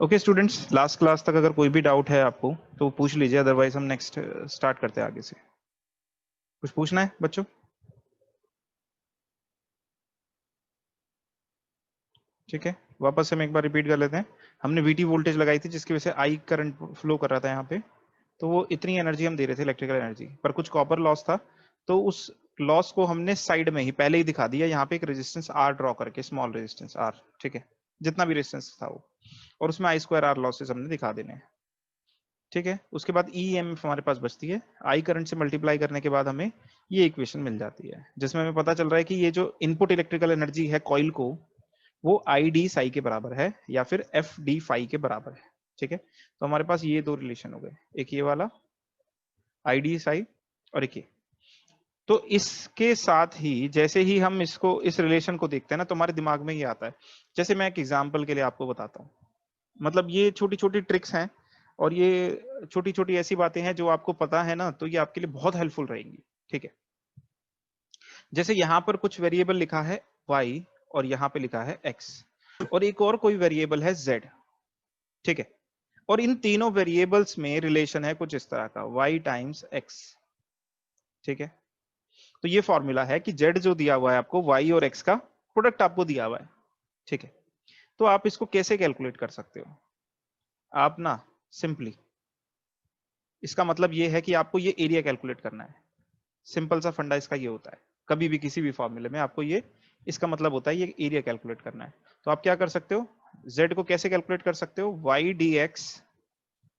Okay students, last class तक अगर कोई भी डाउट है आपको तो पूछ लीजिए, अदरवाइज हम नेक्स्ट स्टार्ट करते हैं आगे से। कुछ पूछना है बच्चों? ठीक है, वापस हम एक बार रिपीट कर लेते हैं। हमने वीटी वोल्टेज लगाई थी जिसकी वजह से आई करंट फ्लो कर रहा था यहाँ पे, तो वो इतनी एनर्जी हम दे रहे थे इलेक्ट्रिकल एनर्जी, पर कुछ कॉपर लॉस था तो उस लॉस को हमने साइड में ही पहले ही दिखा दिया, यहाँ पे एक रेजिस्टेंस आर ड्रॉ करके, स्मॉल रेजिस्टेंस आर, ठीक है, जितना भी रेजिस्टेंस था वो, और उसमें आई स्क्वायर आर लॉसेस हमने दिखा देने हैं। ठीक है, उसके बाद ईएमएफ हमारे पास बचती है, आई करंट से मल्टीप्लाई करने के बाद हमें ये इक्वेशन मिल जाती है, जिसमें हमें पता चल रहा है कि ये जो इनपुट इलेक्ट्रिकल एनर्जी है कॉइल को, वो आई डी साई के बराबर है या फिर एफ डी फाई के बराबर है। ठीक है, तो हमारे पास ये दो रिलेशन हो गए, एक ये वाला आई डी साई और एक ये। तो इसके साथ ही जैसे ही हम इसको, इस रिलेशन को देखते हैं ना, तो हमारे दिमाग में ये आता है। जैसे मैं एक एग्जांपल के लिए आपको बताता हूँ, मतलब ये छोटी छोटी ट्रिक्स हैं और ये छोटी छोटी ऐसी बातें हैं जो आपको पता है ना, तो ये आपके लिए बहुत हेल्पफुल रहेंगी। ठीक है, जैसे यहाँ पर कुछ वेरिएबल लिखा है y और यहाँ पे लिखा है x, और एक और कोई वेरिएबल है z। ठीक है, और इन तीनों वेरिएबल्स में रिलेशन है कुछ इस तरह का, y टाइम्स x। ठीक है, तो ये फॉर्मूला है कि z जो दिया हुआ है आपको, y और x का प्रोडक्ट आपको दिया हुआ है। ठीक है, तो आप इसको कैसे कैलकुलेट कर सकते हो? आप ना सिंपली, इसका मतलब ये है कि आपको ये एरिया कैलकुलेट करना है। सिंपल सा फंडा इसका ये होता है, कभी भी किसी भी फॉर्मूले में आपको ये, इसका मतलब होता है ये एरिया कैलकुलेट करना है। तो आप क्या कर सकते हो, z को कैसे कैलकुलेट कर सकते हो, y dx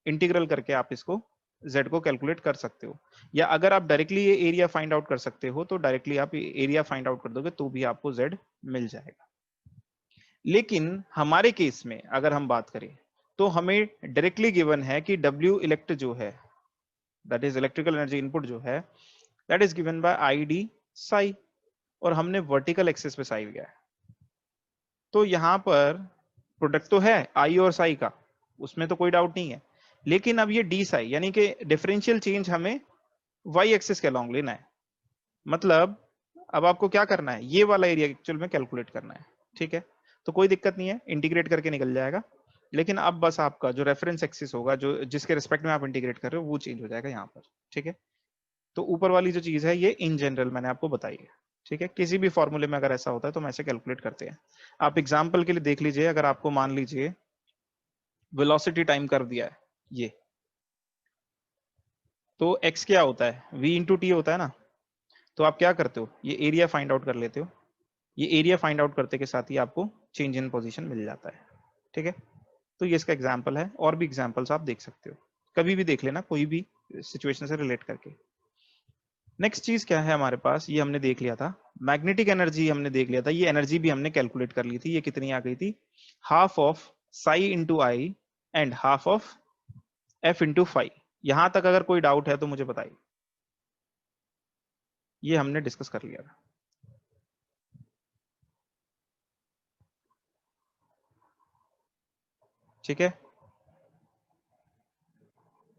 इंटीग्रल करके आप इसको z को कैलकुलेट कर सकते हो, या अगर आप डायरेक्टली ये एरिया फाइंड आउट कर सकते हो तो डायरेक्टली आप एरिया फाइंड आउट कर दोगे तो भी आपको z मिल जाएगा। लेकिन हमारे केस में अगर हम बात करें तो हमें डायरेक्टली गिवन है कि W इलेक्ट जो है, that is electrical energy input जो है, that is given bye I D Sai, और हमने वर्टिकल एक्सिस पे साई लिया है। तो यहां पर प्रोडक्ट तो है आई और साई का, उसमें तो कोई डाउट नहीं है, लेकिन अब ये डी साई यानी कि डिफरेंशियल चेंज हमें वाई एक्सिस के अलॉन्ग लेना है। मतलब अब आपको क्या करना है, ये वाला एरिया एक्चुअल में कैलकुलेट करना है। ठीक है, तो कोई दिक्कत नहीं है, इंटीग्रेट करके निकल जाएगा, लेकिन अब बस आपका जो रेफरेंस एक्सिस होगा, जो जिसके रिस्पेक्ट में आप इंटीग्रेट कर रहे हो, वो चेंज हो जाएगा यहाँ पर। ठीक है, तो ऊपर वाली जो चीज है ये इन जनरल मैंने आपको बताई है। ठीक है, किसी भी फॉर्मूले में अगर ऐसा होता है तो हम ऐसे कैलकुलेट करते हैं। आप एग्जांपल के लिए देख लीजिए, अगर आपको मान लीजिए वेलोसिटी टाइम कर दिया है ये, तो x क्या होता है, v इंटू टी होता है ना, तो आप क्या करते हो, ये एरिया फाइंड आउट कर लेते हो, ये एरिया फाइंड आउट करते के साथ ही आपको चेंज इन पोजीशन मिल जाता है। ठीक है, तो ये इसका एग्जांपल है, और भी एग्जांपल्स आप देख सकते हो, कभी भी देख लेना कोई भी सिचुएशन से रिलेट करके। नेक्स्ट चीज क्या है हमारे पास, ये हमने देख लिया था, मैग्नेटिक एनर्जी हमने देख लिया था, ये एनर्जी भी हमने कैलकुलेट कर ली थी, ये कितनी आ गई थी, half of psi into I and half of F into phi. यहां तक अगर कोई डाउट है तो मुझे बताइए, ये हमने डिस्कस कर लिया था। ठीक है,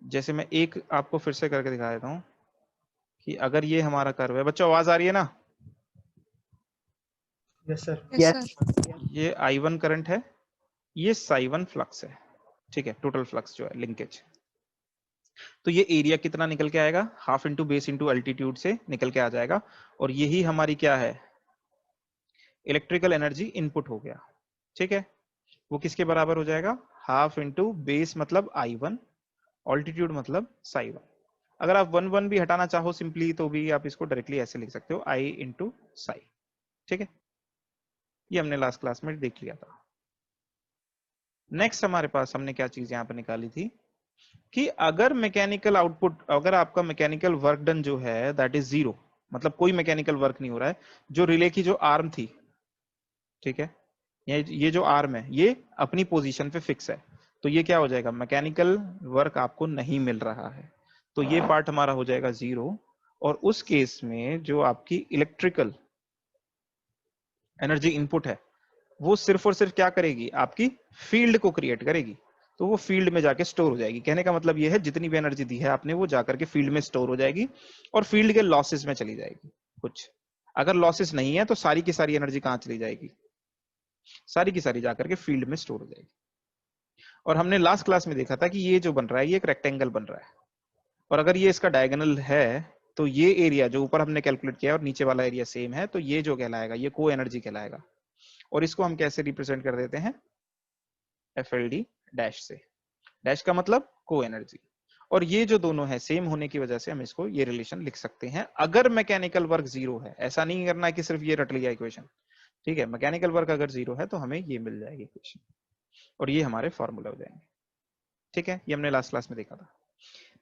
जैसे मैं एक आपको फिर से करके दिखा देता हूं कि अगर ये हमारा कर्व है, बच्चों आवाज आ रही है ना? Yes sir. ये I1 करंट है, ये psi1 फ्लक्स है। ठीक है, टोटल फ्लक्स जो है लिंकेज, तो ये एरिया कितना निकल के आएगा, half into base into altitude से निकल के आ जाएगा, और यही हमारी क्या है, इलेक्ट्रिकल एनर्जी इनपुट हो गया। ठीक है, वो किसके बराबर हो जाएगा, हाफ इंटू बेस मतलब I1, ऑल्टीट्यूड मतलब psi1। अगर आप 1 1 भी हटाना चाहो सिंपली तो भी आप इसको डायरेक्टली ऐसे लिख सकते हो, I इंटू साई। ठीक है, ये हमने लास्ट क्लास में देख लिया था। नेक्स्ट हमारे पास हमने क्या चीज यहाँ पर निकाली थी कि अगर मैकेनिकल आउटपुट, अगर आपका मैकेनिकल वर्क डन जो है दैट इज 0, मतलब कोई मैकेनिकल वर्क नहीं हो रहा है, जो रिले की जो आर्म थी, ठीक है, ये जो आर्म है ये अपनी पोजीशन पे फिक्स है, तो ये क्या हो जाएगा, मैकेनिकल वर्क आपको नहीं मिल रहा है, तो ये पार्ट हमारा हो जाएगा 0। और उस केस में जो आपकी इलेक्ट्रिकल एनर्जी इनपुट है वो सिर्फ और सिर्फ क्या करेगी, आपकी फील्ड को क्रिएट करेगी, तो वो फील्ड में जाके स्टोर हो जाएगी। कहने का मतलब ये है जितनी भी एनर्जी दी है आपने वो जाकर के फील्ड में स्टोर हो जाएगी और फील्ड के लॉसेस में चली जाएगी। कुछ अगर लॉसेस नहीं है तो सारी की सारी एनर्जी कहां चली जाएगी, सारी की सारी जाकर के फील्ड में स्टोर हो जाएगी। और हमने लास्ट क्लास में देखा था कि ये जो बन रहा है ये एक रेक्टेंगल बन रहा है, और अगर ये इसका डायगोनल है तो ये एरिया जो ऊपर हमने कैलकुलेट किया और नीचे वाला एरिया सेम है, तो ये जो कहलाएगा ये को एनर्जी कहलाएगा। और इसको हम कैसे रिप्रेजेंट कर देते हैं, FLD डैश से। डैश का मतलब को एनर्जी, और ये जो दोनों है सेम होने की वजह से हम इसको ये रिलेशन लिख सकते हैं अगर मैकेनिकल वर्क जीरो है। ऐसा नहीं करना है कि सिर्फ ये रट लिया इक्वेशन, ठीक है। मैकेनिकल वर्क अगर जीरो है तो हमें ये मिल जाएगी इक्वेशन, और ये हमारे फॉर्मूला हो जाएंगे, ठीक है। ये हमने लास्ट क्लास में देखा था।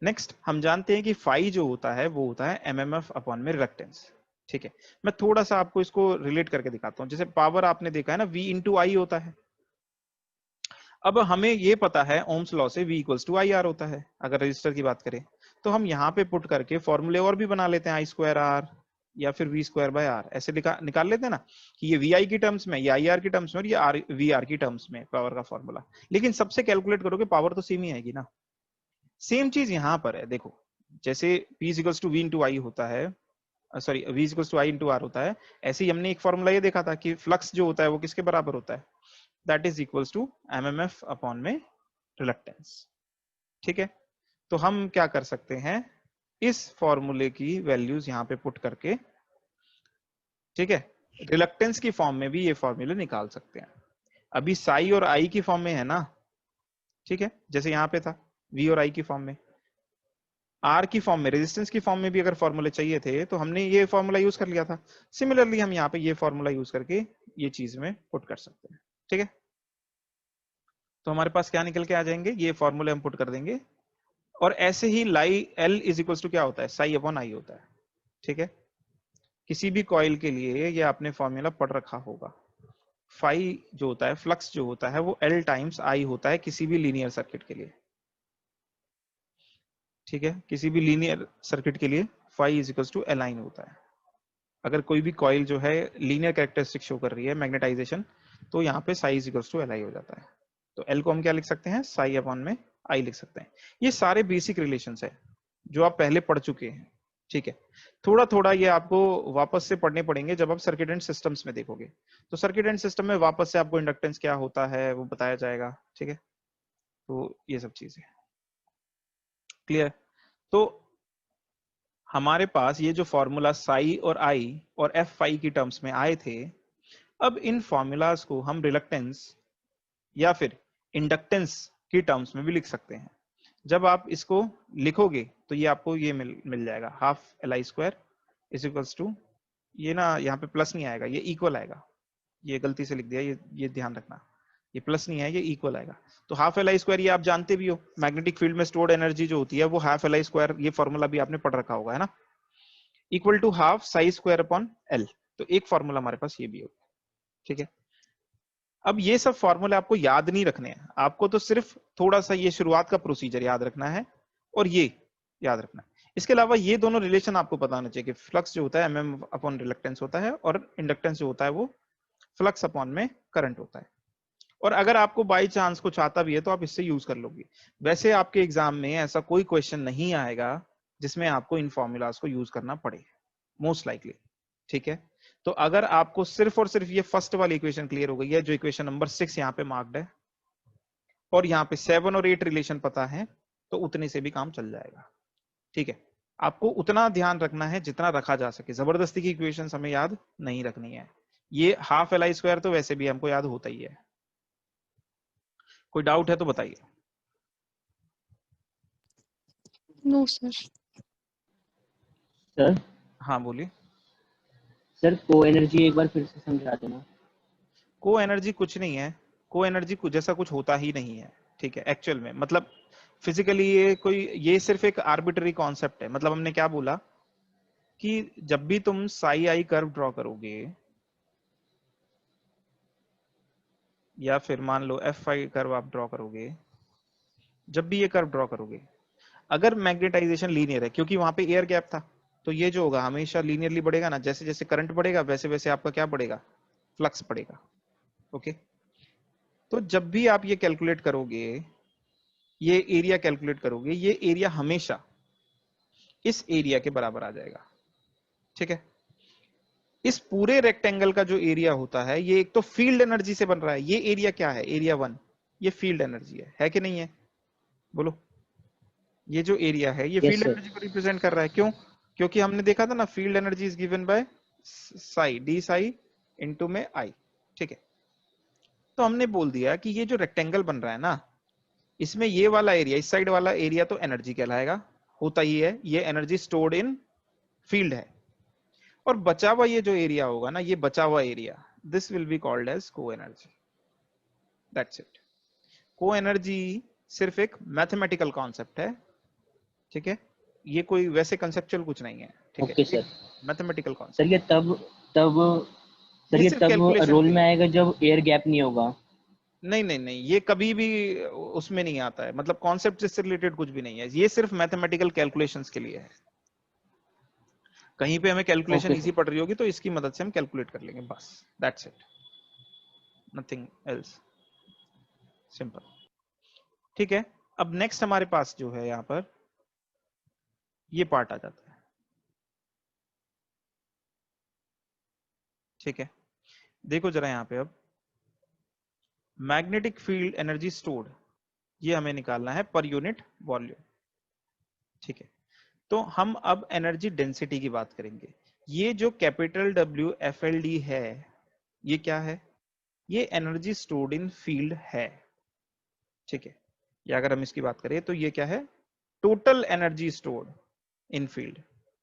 नेक्स्ट हम जानते हैं कि फाई जो होता है वो होता है MMF अपॉन में रिलक्टेंस, ठीक है। मैं थोड़ा सा आपको इसको रिलेट करके दिखाता हूँ। जैसे पावर आपने देखा है ना, V इंटू आई होता है। अब हमें ये पता है ओम्स लॉ से V इक्वल्स टू IR होता है। अगर रजिस्टर की बात करें तो हम यहाँ पे पुट करके फॉर्मूले और भी बना लेते हैं, I स्क्वायर R या फिर V स्क्वायर बाय R, ऐसे निकाल लेते हैं ना कि ये VI की टर्म्स में, ये IR की टर्म्स में, और ये VR की टर्म्स में पावर का फॉर्मूला। लेकिन सबसे कैलकुलेट करोगे पावर तो सेम ही आएगी ना। सेम चीज यहाँ पर है, देखो जैसे P equals to V into I होता है, sorry V equals to I into R होता है, ऐसे ही हमने एक फॉर्मूला ये देखा था कि फ्लक्स जो होता है वो किसके बराबर होता है, that is equals to MMF upon में रिलक्टेंस, ठीक है। तो हम क्या कर सकते हैं, इस फॉर्मूले की वैल्यूज यहाँ पे पुट करके, ठीक है, रिलक्टेंस की फॉर्म में भी ये फॉर्मूले निकाल सकते हैं। अभी साई और आई की फॉर्म में है ना, ठीक है, जैसे यहाँ पे था V और I की फॉर्म में, R की फॉर्म में, रेजिस्टेंस की फॉर्म में भी अगर फॉर्मूले चाहिए थे तो हमने ये फॉर्मूला यूज कर लिया था। सिमिलरली हम यहाँ पे ये फॉर्मूला यूज करके ये चीज में पुट कर सकते हैं, ठीक है। तो हमारे पास क्या निकल के आ जाएंगे, ये फॉर्मूले हम पुट कर देंगे, और ऐसे ही लाई L इज इक्वल टू क्या होता है, साई अपॉन आई होता है, ठीक है। किसी भी कॉइल के लिए ये आपने फॉर्मूला पढ़ रखा होगा। फाई जो होता है, फ्लक्स जो होता है वो L टाइम्स आई होता है किसी भी लीनियर सर्किट के लिए, ठीक है। किसी भी लीनियर सर्किट के लिए phi is equal to L होता है। अगर कोई भी कॉइल जो है लीनियर कैरेक्टरिस्टिक शो कर रही है मैग्नेटाइजेशन, तो यहाँ पे psi is equal to Li हो जाता है। तो L को हम क्या लिख सकते हैं, साई अपॉन में आई लिख सकते हैं। ये सारे बेसिक रिलेशंस है जो आप पहले पढ़ चुके हैं, ठीक है। थोड़ा थोड़ा ये आपको वापस से पढ़ने पड़ेंगे जब आप सर्किट एंड सिस्टम्स में देखोगे। तो सर्किट एंड सिस्टम में वापस से आपको इंडक्टेंस क्या होता है वो बताया जाएगा, ठीक है। तो ये सब चीजें क्लियर। तो हमारे पास ये जो फॉर्मूला साई और आई और एफ फाई की टर्म्स में आए थे, अब इन फॉर्मूलाज को हम रिलक्टेंस या फिर इंडक्टेंस की टर्म्स में भी लिख सकते हैं। जब आप इसको लिखोगे तो ये आपको ये मिल जाएगा, half Li square is equals to, ये ना यहाँ पे प्लस नहीं आएगा, ये इक्वल आएगा। ये गलती से लिख दिया, ये ध्यान रखना, ये प्लस नहीं है, ये इक्वल आएगा। तो हाफ Li स्क्वायर ये आप जानते भी हो, मैग्नेटिक फील्ड में स्टोर्ड एनर्जी जो होती है वो हाफ Li स्क्वायर, ये फॉर्मूला भी आपने पढ़ रखा होगा, है ना, equal to half psi square upon L। तो एक फॉर्मूला हमारे पास ये भी होगा, ठीक है। अब ये सब फॉर्मूले आपको याद नहीं रखने हैं, आपको तो सिर्फ थोड़ा सा ये शुरुआत का प्रोसीजर याद रखना है और ये याद रखना है। इसके अलावा ये दोनों रिलेशन आपको पता होना चाहिए कि फ्लक्स जो होता है MM अपॉन रिलक्टेंस होता है, और इंडक्टेंस जो होता है वो फ्लक्स अपॉन में करंट होता है। और अगर आपको बाई चांस कुछ आता भी है तो आप इससे यूज कर लोगे। वैसे आपके एग्जाम में ऐसा कोई क्वेश्चन नहीं आएगा जिसमें आपको इन फॉर्मूलाज को यूज करना पड़े, मोस्ट लाइकली, ठीक है। तो अगर आपको सिर्फ और सिर्फ ये फर्स्ट वाली इक्वेशन क्लियर हो गई है, जो इक्वेशन नंबर 6 यहाँ पे मार्क्ड है, और यहाँ पे 7 और 8 रिलेशन पता है, तो उतने से भी काम चल जाएगा, ठीक है। आपको उतना ध्यान रखना है जितना रखा जा सके, जबरदस्ती की इक्वेशन हमें याद नहीं रखनी है। ये हाफ Li स्क्वायर तो वैसे भी हमको याद होता ही है। कोई डाउट है तो बताइए। No sir. सर हाँ बोलिए। सर को एनर्जी एक बार फिर से समझा देना। को एनर्जी कुछ नहीं है, को एनर्जी कुछ जैसा कुछ होता ही नहीं है, ठीक है। एक्चुअल में मतलब फिजिकली ये सिर्फ एक आर्बिटरी कॉन्सेप्ट है। मतलब हमने क्या बोला कि जब भी तुम साई आई कर्व ड्रॉ करोगे, या फिर मान लो एफ आई कर्व आप ड्रॉ करोगे, जब भी ये कर्व ड्रॉ करोगे, अगर मैग्नेटाइजेशन लीनियर है, क्योंकि वहां पे एयर गैप था, तो ये जो होगा हमेशा लीनियरली बढ़ेगा ना, जैसे जैसे करंट बढ़ेगा वैसे वैसे आपका क्या बढ़ेगा, फ्लक्स बढ़ेगा, ओके। तो जब भी आप ये कैलकुलेट करोगे, ये एरिया कैलकुलेट करोगे, ये एरिया हमेशा इस एरिया के बराबर आ जाएगा, ठीक है। इस पूरे रेक्टेंगल का जो एरिया होता है, ये एक तो फील्ड एनर्जी से बन रहा है। ये एरिया क्या है, एरिया 1, ये फील्ड एनर्जी है कि नहीं है? बोलो। ये जो एरिया है ये Yes, फील्ड sir. एनर्जी को रिप्रेजेंट कर रहा है। क्यों? क्योंकि हमने देखा था ना, field energy is given bye Sai, D Sai into में आई। ठीक है, तो हमने बोल दिया कि ये जो रेक्टेंगल बन रहा है ना, इसमें ये वाला एरिया, इस साइड वाला एरिया तो एनर्जी कहलाएगा, होता ही है, ये एनर्जी स्टोर्ड इन फील्ड है। और बचा हुआ ये जो एरिया होगा ना, ये बचा हुआ area, this will be called as co energy. That's it. Co energy सिर्फ एक मैथमेटिकल कॉन्सेप्ट है, ठीक है, ये कोई वैसे कंसेप्चुअल कुछ नहीं है, ठीक है, Okay, sir. एक मैथमेटिकल सर कॉन्सेप्ट ये है। तब ये ये सिर्फ तब कैलकुलेशन रोल के में लिए। आएगा जब एयर गैप नहीं होगा। नहीं नहीं नहीं, ये कभी भी उसमें नहीं आता है, मतलब कॉन्सेप्ट से रिलेटेड कुछ भी नहीं है, ये सिर्फ मैथमेटिकल कैलकुलेशंस के लिए है। कहीं पे हमें कैलकुलेशन Okay, इजी sir. पड़ रही होगी तो इसकी मदद से हम कैलकुलेट कर लेंगे, बस that's it, nothing else, simple. ठीक है, अब नेक्स्ट हमारे पास जो है यहाँ पर ये पार्ट आ जाता है। ठीक है, देखो जरा यहाँ पे, अब मैग्नेटिक फील्ड एनर्जी स्टोर्ड, ये हमें निकालना है पर यूनिट वॉल्यूम। ठीक है, तो हम अब एनर्जी डेंसिटी की बात करेंगे। ये जो capital W F L D है, ये क्या है? ये एनर्जी स्टोर्ड इन फील्ड है। ठीक है, या अगर हम इसकी बात करें तो ये क्या है? Total energy stored in field,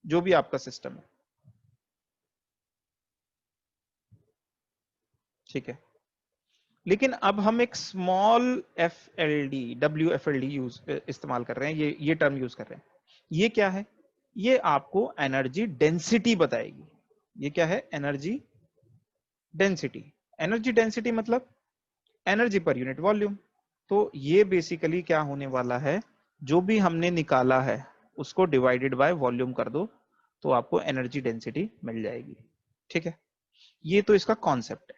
जो भी आपका सिस्टम है। ठीक है, लेकिन अब हम एक small F L D, W F L D use इस्तेमाल कर रहे हैं, ये टर्म यूज कर रहे हैं। ये क्या है? ये आपको एनर्जी डेंसिटी बताएगी। ये क्या है? Energy density. एनर्जी डेंसिटी मतलब एनर्जी पर यूनिट वॉल्यूम। तो ये बेसिकली क्या होने वाला है, जो भी हमने निकाला है उसको डिवाइडेड बाय वॉल्यूम कर दो तो आपको एनर्जी डेंसिटी मिल जाएगी। ठीक है, ये तो इसका कॉन्सेप्ट है।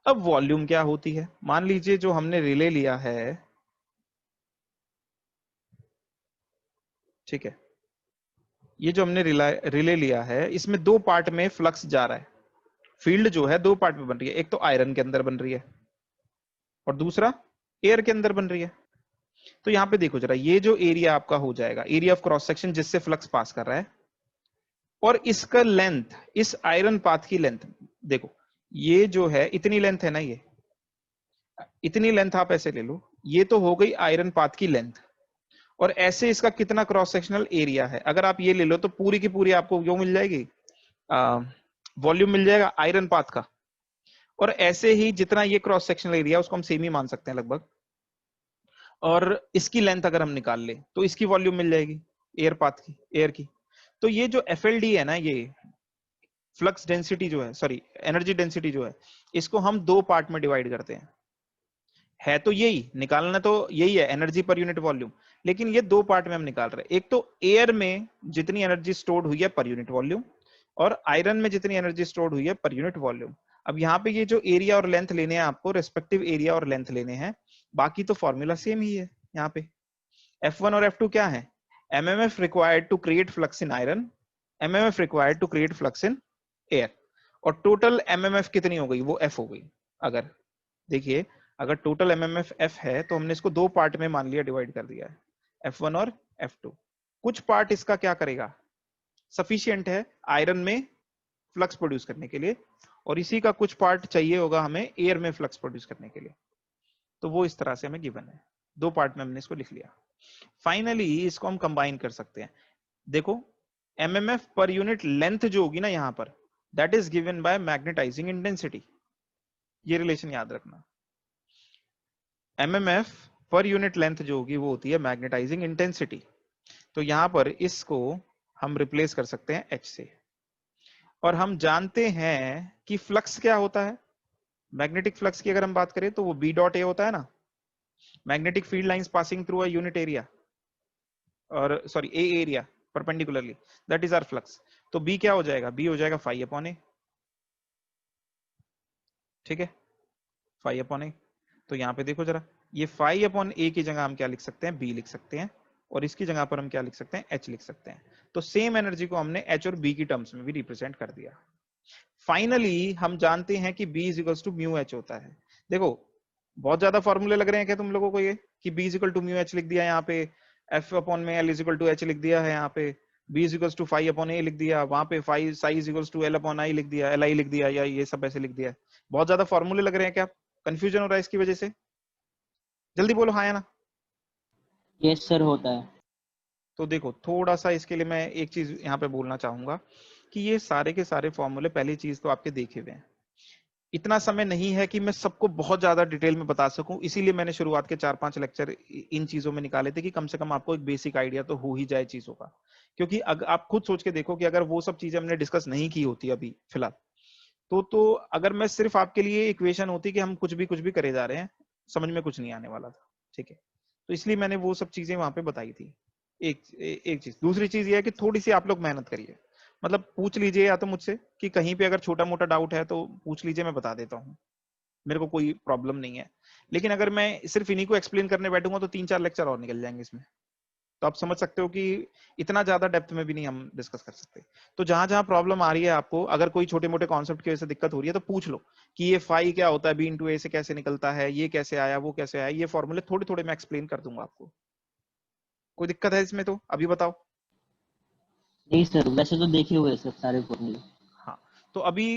अब वॉल्यूम क्या होती है? मान लीजिए जो हमने रिले लिया है, ठीक है, ये जो हमने रिले लिया है, इसमें दो पार्ट में फ्लक्स जा रहा है। फील्ड जो है दो पार्ट में बन रही है, एक तो आयरन के अंदर बन रही है और दूसरा एयर के अंदर बन रही है। तो यहाँ पे देखो जरा, ये जो एरिया आपका हो जाएगा, एरिया ऑफ क्रॉस सेक्शन जिससे फ्लक्स पास कर रहा है, और इसका लेंथ, इस आयरन पाथ की लेंथ देखो, ये जो है इतनी लेंथ है ना, ये इतनी लेंथ आप ऐसे ले लो, ये तो हो गई आयरन पाथ की लेंथ, और ऐसे इसका कितना क्रॉस सेक्शनल एरिया है, अगर आप ये ले लो तो पूरी की पूरी आपको जो मिल जाएगी, वॉल्यूम मिल जाएगा आयरन पाथ का। और ऐसे ही जितना ये क्रॉस सेक्शनल एरिया उसको हम सेम ही मान सकते हैं लगभग, और इसकी लेंथ अगर हम निकाल ले तो इसकी वॉल्यूम मिल जाएगी एयर पाथ की, एयर की। तो ये जो एफएलडी है ना, ये फ्लक्स डेंसिटी जो है, सॉरी एनर्जी डेंसिटी जो है, इसको हम दो पार्ट में डिवाइड करते हैं। है तो यही निकालना, तो यही है एनर्जी पर यूनिट वॉल्यूम, लेकिन ये दो पार्ट में हम निकाल रहे हैं। एक तो एयर में जितनी एनर्जी स्टोर्ड हुई है पर यूनिट वॉल्यूम, और आयरन में जितनी एनर्जी स्टोर्ड हुई है पर यूनिट वॉल्यूम। अब यहाँ पे ये जो एरिया और लेंथ लेने हैं आपको, रेस्पेक्टिव एरिया और लेंथ लेने हैं, बाकी तो फॉर्मूला सेम ही है। यहाँ पे F1 और F2 क्या है? MMF required to create flux in iron, MMF required to create flux in air, और टोटल MMF कितनी हो गई? वो F हो गई। अगर देखिए, अगर टोटल MMF F है तो हमने इसको दो पार्ट में मान लिया, डिवाइड कर दिया है, F1 और F2। कुछ पार्ट इसका क्या करेगा? सफिशिएंट है आयरन में फ्लक्स प्रोड्यूस करने के लिए, और इसी का कुछ पार्ट चाहिए होगा हमें एयर में फ्लक्स प्रोड्यूस करने के लिए। तो वो इस तरह से हमें गिवन है, दो पार्ट में हमने इसको लिख लिया। फाइनली इसको हम कंबाइन कर सकते हैं। देखो, MMF पर यूनिट लेंथ जो होगी ना यहाँ पर, that is given by magnetizing intensity. ये रिलेशन याद रखना, MMF पर यूनिट लेंथ जो होगी वो होती है मैग्नेटाइजिंग इंटेंसिटी। तो यहाँ पर इसको हम रिप्लेस कर सकते हैं H से, और हम जानते हैं कि फ्लक्स क्या होता है। मैग्नेटिक फ्लक्स की अगर हम बात करें तो वो B डॉट A होता है ना, magnetic field lines passing through a unit area, और sorry a area perpendicularly, that is our flux. तो बी क्या हो जाएगा? बी हो जाएगा फाई अपॉन ए। ठीक है, फाई अपॉन ए। तो यहाँ पे देखो जरा, ये फाई अपॉन ए की जगह हम क्या लिख सकते हैं? बी लिख सकते हैं, और इसकी जगह पर हम क्या लिख सकते हैं? एच लिख सकते हैं। तो सेम एनर्जी को हमने एच और बी की टर्म्स में भी रिप्रेजेंट कर दिया। फाइनली हम जानते हैं कि B is equals to mu H होता है। देखो, बहुत ज्यादा फॉर्मूले लग रहे हैं क्या तुम लोगों को ये कि b is equal to mu H लिख दिया यहाँ पे, f अपॉन में l is equal to H लिख दिया है यहाँ पे, b is equal to phi upon a लिख दिया, वहां पे phi psi is equal to l upon i लिख दिया, li लिख दिया, या ये सब ऐसे लिख दिया है। बहुत ज्यादा फॉर्मूले लग रहे हैं क्या, कंफ्यूजन हो रहा है इसकी वजह से? जल्दी बोलो हाँ या ना। यस सर होता है। तो देखो थोड़ा सा इसके लिए मैं एक चीज यहाँ पे बोलना चाहूंगा कि ये सारे के सारे फॉर्मूले पहली चीज तो आपके देखे हुए हैं, इतना समय नहीं है कि मैं सबको बहुत ज्यादा डिटेल में बता सकूं, इसीलिए मैंने शुरुआत के 4-5 लेक्चर इन चीजों में निकाले थे कि कम से कम आपको एक बेसिक आइडिया तो हो ही जाए चीजों का। क्योंकि अगर आप खुद सोच के देखो कि अगर वो सब चीजें हमने डिस्कस नहीं की होती अभी फिलहाल, तो अगर मैं सिर्फ आपके लिए इक्वेशन होती कि हम कुछ भी करे जा रहे हैं, समझ में कुछ नहीं आने वाला था। ठीक है, तो इसलिए मैंने वो सब चीजें वहां पे बताई थी। एक चीज, दूसरी चीज ये है कि थोड़ी सी आप लोग मेहनत करिए, मतलब पूछ लीजिए या तो मुझसे कि कहीं पे अगर छोटा मोटा डाउट है तो पूछ लीजिए, मैं बता देता हूँ, मेरे को कोई प्रॉब्लम नहीं है। लेकिन अगर मैं सिर्फ इन्हीं को एक्सप्लेन करने बैठूंगा तो 3-4 लेक्चर और निकल जाएंगे इसमें, तो आप समझ सकते हो कि इतना ज्यादा डेप्थ में भी नहीं हम डिस्कस कर सकते। तो जहां जहां प्रॉब्लम आ रही है आपको, अगर कोई छोटे मोटे कॉन्सेप्ट की वजह से दिक्कत हो रही है तो पूछ लो कि ये फाई क्या होता है, बी इंटू ए से कैसे निकलता है, ये कैसे आया, वो कैसे आया, ये फॉर्मूले थोड़े थोड़े मैं एक्सप्लेन कर दूंगा आपको। कोई दिक्कत है इसमें तो अभी बताओ। नहीं सर, वैसे तो देखे हुए हैं सर सारे फॉर्मूले। हाँ, तो अभी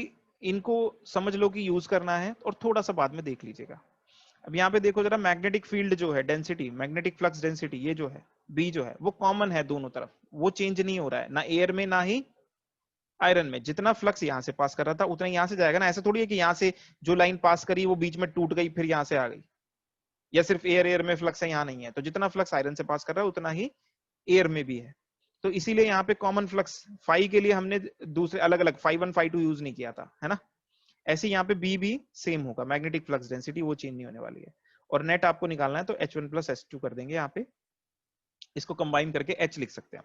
इनको समझ लो कि यूज करना है और थोड़ा सा बाद में देख लीजिएगा। अब यहाँ पे देखो जरा, मैग्नेटिक फील्ड जो है, डेंसिटी, मैग्नेटिक फ्लक्स डेंसिटी, ये जो है बी जो है वो कॉमन है दोनों तरफ, वो चेंज नहीं हो रहा है ना एयर में ना ही आयरन में। जितना फ्लक्स यहाँ से पास कर रहा था उतना यहाँ से जाएगा ना, ऐसा थोड़ी है कि यहाँ से जो लाइन पास करी वो बीच में टूट गई फिर यहाँ से आ गई, या सिर्फ एयर एयर में फ्लक्स है, यहाँ नहीं है। तो जितना फ्लक्स आयरन से पास कर रहा है उतना ही एयर में भी है। तो इसीलिए यहाँ पे कॉमन फ्लक्स फाई के लिए हमने दूसरे अलग अलग फाई 1 फाई 2 यूज नहीं किया था, है ना। ऐसे यहाँ पे बी भी सेम होगा, मैग्नेटिक फ्लक्स डेंसिटी वो चेंज नहीं होने वाली है। और नेट आपको निकालना है तो H1 प्लस H2 कर देंगे यहाँ पे, इसको कंबाइन करके H लिख सकते हैं।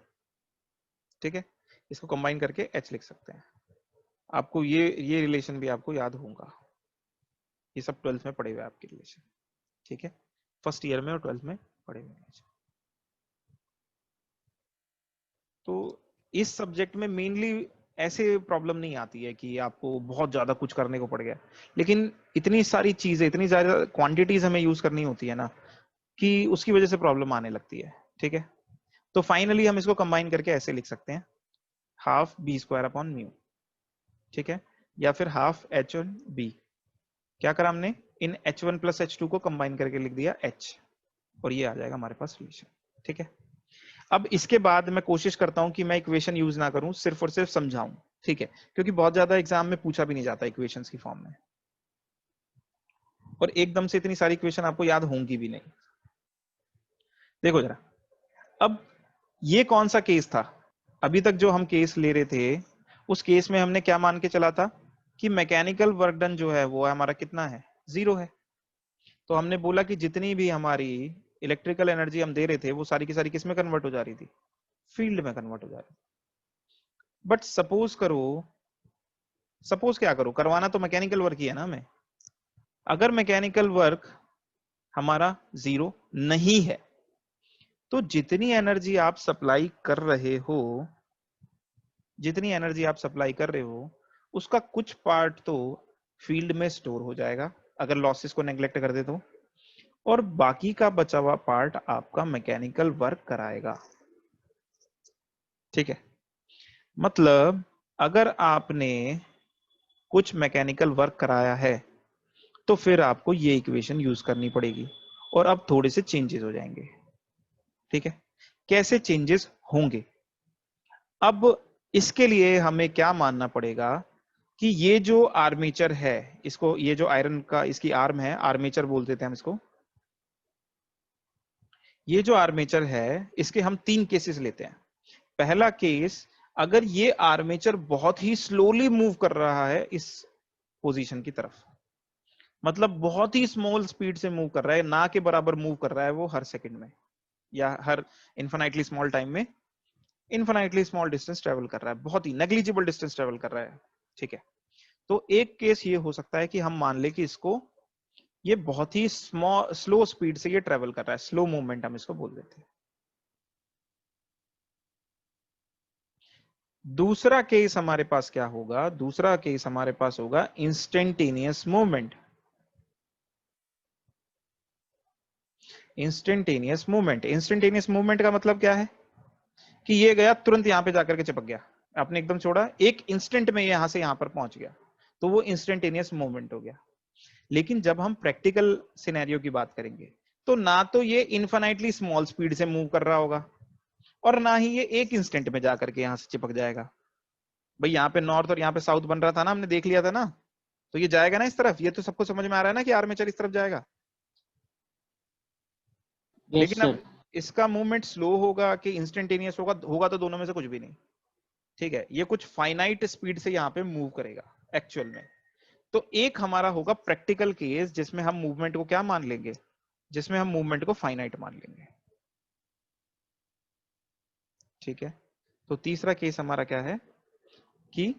ठीक है, इसको कंबाइन करके H लिख सकते हैं। आपको ये रिलेशन भी आपको याद होगा, ये सब 12th में पढ़े हुए आपके रिलेशन। ठीक है, फर्स्ट ईयर में और 12th में पढ़े हुए हैं। तो इस सब्जेक्ट में मेनली ऐसे प्रॉब्लम नहीं आती है कि आपको बहुत ज्यादा कुछ करने को पड़ गया, लेकिन इतनी सारी चीजें, इतनी ज्यादा क्वांटिटीज हमें यूज करनी होती है ना, कि उसकी वजह से प्रॉब्लम आने लगती है। ठीक है, तो फाइनली हम इसको कंबाइन करके ऐसे लिख सकते हैं, half B square upon mu. ठीक है, या फिर हाफ H1 B। क्या करा हमने, इन H1 प्लस H2 को कंबाइन करके लिख दिया H, और ये आ जाएगा हमारे पास रिलेशन। ठीक है, अब इसके बाद मैं कोशिश करता हूं कि मैं इक्वेशन यूज ना करूं, सिर्फ और सिर्फ समझाऊं। ठीक है, क्योंकि बहुत ज्यादा एग्जाम में पूछा भी नहीं जाता इक्वेशंस की फॉर्म में, और एकदम से इतनी सारी इक्वेशन आपको याद होंगी भी नहीं। देखो जरा, अब ये कौन सा केस था, अभी तक जो हम केस ले रहे थे उस केस में हमने क्या मान के चला था कि मैकेनिकल वर्क डन जो है वो हमारा कितना है, 0 है। तो हमने बोला कि जितनी भी हमारी इलेक्ट्रिकल एनर्जी हम दे रहे थे वो सारी की सारी किस में कन्वर्ट हो जा रही थी, फील्ड में कन्वर्ट हो जा रही थी। बट सपोज करो, सपोज क्या करो, करवाना तो मैकेनिकल वर्क ही है ना हमें। अगर मैकेनिकल वर्क हमारा 0 नहीं है तो जितनी एनर्जी आप सप्लाई कर रहे हो, जितनी एनर्जी आप सप्लाई कर रहे हो उसका कुछ पार्ट तो फील्ड में स्टोर हो जाएगा अगर लॉसेस को नेग्लेक्ट कर दे तो, और बाकी का बचा हुआ पार्ट आपका मैकेनिकल वर्क कराएगा। ठीक है, मतलब अगर आपने कुछ मैकेनिकल वर्क कराया है तो फिर आपको ये इक्वेशन यूज करनी पड़ेगी, और अब थोड़े से चेंजेस हो जाएंगे। ठीक है, कैसे चेंजेस होंगे, अब इसके लिए हमें क्या मानना पड़ेगा कि ये जो आर्मेचर है, इसको, ये जो आयरन का इसकी आर्म है, आर्मेचर बोल देते हैं हम इसको, ये जो आर्मेचर है इसके हम 3 केसेस लेते हैं। पहला केस, अगर ये आर्मेचर बहुत ही स्लोली मूव कर रहा है इस पोजीशन की तरफ, मतलब बहुत ही स्मॉल स्पीड से मूव कर रहा है, ना के बराबर मूव कर रहा है वो हर सेकंड में, या हर इन्फिनाइटली स्मॉल टाइम में इन्फिनाइटली स्मॉल डिस्टेंस ट्रेवल कर रहा है, बहुत ही नेग्लिजिबल डिस्टेंस ट्रेवल कर रहा है। ठीक है, तो एक केस ये हो सकता है कि हम मान ले कि इसको, ये बहुत ही स्लो स्पीड से ये ट्रेवल कर रहा है, स्लो मूवमेंट हम इसको बोल देते हैं। दूसरा केस हमारे पास क्या होगा, दूसरा केस हमारे पास होगा instantaneous movement. Instantaneous movement. Instantaneous movement का मतलब क्या है कि ये गया तुरंत यहां पे जाकर के चिपक गया, आपने एकदम छोड़ा, एक इंस्टेंट में यहां से यहां पर पहुंच गया, तो वो इंस्टेंटेनियस मूवमेंट हो गया। लेकिन जब हम प्रैक्टिकल सिनेरियो की बात करेंगे तो ना तो ये इन्फिनाइटली स्मॉल स्पीड से मूव कर रहा होगा और ना ही ये एक इंस्टेंट में जाकर के यहां से चिपक जाएगा। भाई यहाँ पे नॉर्थ और यहाँ पे साउथ बन रहा था ना, हमने देख लिया था ना, तो ये जाएगा ना इस तरफ, ये तो सबको समझ में आ रहा है ना कि आर्मेचर इस तरफ जाएगा। यस लेकिन सर। अब इसका मूवमेंट स्लो होगा कि इंस्टेंटेनियस होगा, होगा तो दोनों में से कुछ भी नहीं। ठीक है, ये कुछ फाइनाइट स्पीड से यहाँ पे मूव करेगा एक्चुअल में। तो एक हमारा होगा प्रैक्टिकल केस जिसमें हम मूवमेंट को क्या मान लेंगे, जिसमें हम मूवमेंट को फाइनाइट मान लेंगे। ठीक है, तो तीसरा केस हमारा क्या है कि